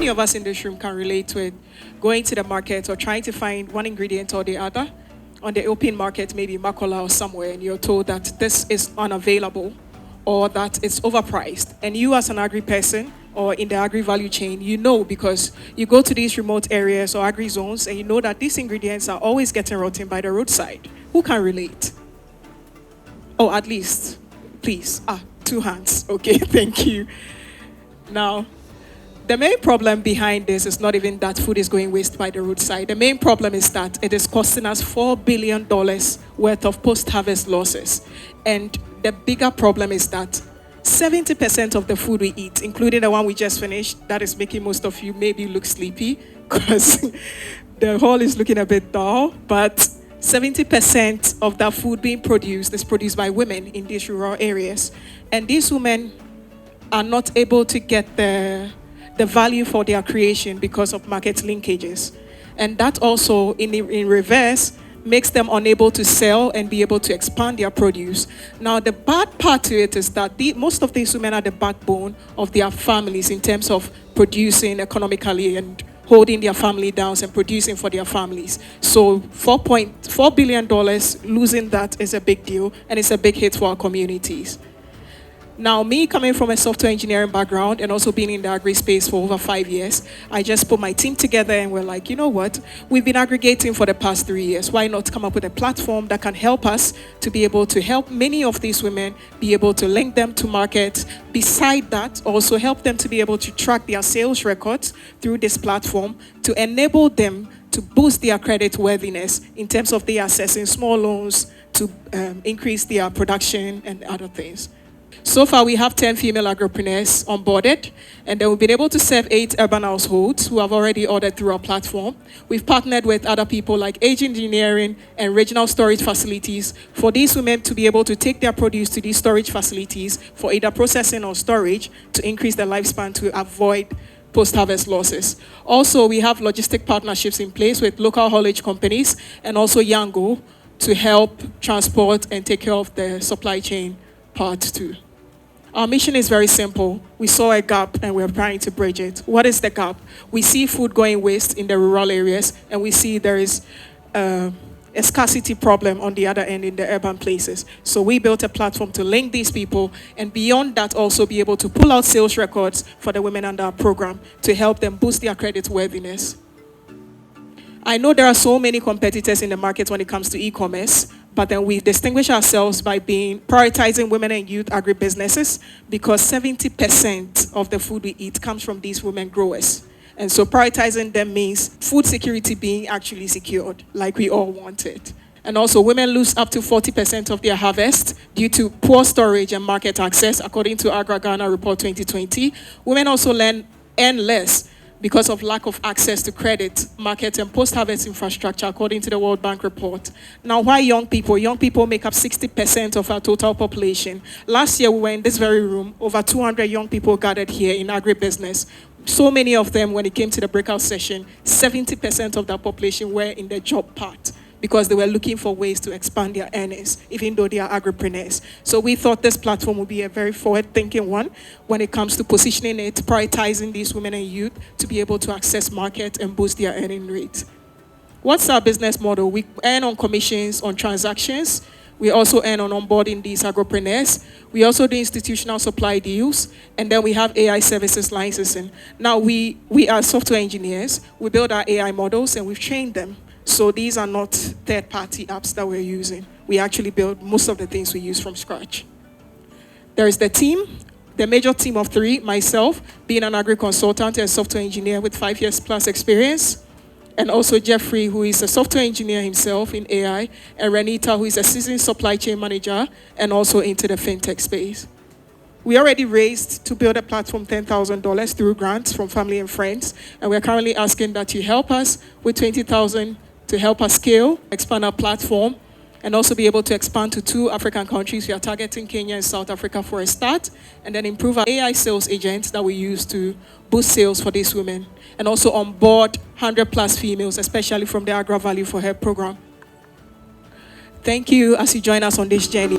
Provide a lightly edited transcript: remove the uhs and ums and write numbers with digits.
of us in this room can relate with going to the market or trying to find one ingredient or the other on the open market, maybe Makola or somewhere, and you're told that this is unavailable or that it's overpriced. And you as an agri person or in the agri value chain, you know, because you go to these remote areas or agri zones and you know that these ingredients are always getting rotten by the roadside. Who can relate? Oh, at least, please. 2 hands. Okay, thank you. Now, the main problem behind this is not even that food is going waste by the roadside. The main problem is that it is costing us $4 billion worth of post-harvest losses. And the bigger problem is that 70% of the food we eat, including the one we just finished, that is making most of you maybe look sleepy because the hall is looking a bit dull, but 70% of that food being produced is produced by women in these rural areas. And these women are not able to get the value for their creation because of market linkages. And that also, in reverse, makes them unable to sell and be able to expand their produce. Now, the bad part to it is that most of these women are the backbone of their families in terms of producing economically and holding their family down and producing for their families. So $4.4 billion, losing that is a big deal, and it's a big hit for our communities. Now, me coming from a software engineering background and also being in the agri space for over 5 years, I just put my team together and we're like, you know what? We've been aggregating for the past 3 years. Why not come up with a platform that can help us to be able to help many of these women be able to link them to markets. Beside that, also help them to be able to track their sales records through this platform to enable them to boost their credit worthiness in terms of they accessing small loans to increase their production and other things. So far, we have 10 female agripreneurs onboarded, and then we've been able to serve 8 urban households who have already ordered through our platform. We've partnered with other people like Age Engineering and regional storage facilities for these women to be able to take their produce to these storage facilities for either processing or storage to increase their lifespan to avoid post-harvest losses. Also, we have logistic partnerships in place with local haulage companies and also Yango to help transport and take care of the supply chain part too. Our mission is very simple. We saw a gap and we're trying to bridge it. What is the gap? We see food going waste in the rural areas, and we see there is a scarcity problem on the other end in the urban places. So we built a platform to link these people, and beyond that also be able to pull out sales records for the women under our program to help them boost their credit worthiness. I know there are so many competitors in the market when it comes to e-commerce, but then we distinguish ourselves by prioritizing women and youth agribusinesses because 70% of the food we eat comes from these women growers. And so prioritizing them means food security being actually secured, like we all want it. And also women lose up to 40% of their harvest due to poor storage and market access, according to AGRA Ghana Report 2020. Women also earn less because of lack of access to credit, market, and post-harvest infrastructure, according to the World Bank report. Now, why young people? Young people make up 60% of our total population. Last year, we were in this very room, over 200 young people gathered here in agribusiness. So many of them, when it came to the breakout session, 70% of that population were in the job part, because they were looking for ways to expand their earnings, even though they are agripreneurs. So we thought this platform would be a very forward-thinking one when it comes to positioning it, prioritizing these women and youth to be able to access market and boost their earning rate. What's our business model? We earn on commissions on transactions. We also earn on onboarding these agripreneurs. We also do institutional supply deals, and then we have AI services licensing. Now, we are software engineers. We build our AI models, and we've trained them. So these are not third-party apps that we're using. We actually build most of the things we use from scratch. There is the team, the major team of 3, myself, being an agri-consultant and software engineer with 5 years plus experience, and also Jeffrey, who is a software engineer himself in AI, and Renita, who is a seasoned supply chain manager and also into the fintech space. We already raised to build a platform $10,000 through grants from family and friends, and we're currently asking that you help us with $20,000 to help us scale, expand our platform, and also be able to expand to 2 African countries. We are targeting Kenya and South Africa for a start, and then improve our AI sales agents that we use to boost sales for these women, and also onboard 100 plus females, especially from the AGRA Value for Her program. Thank you as you join us on this journey.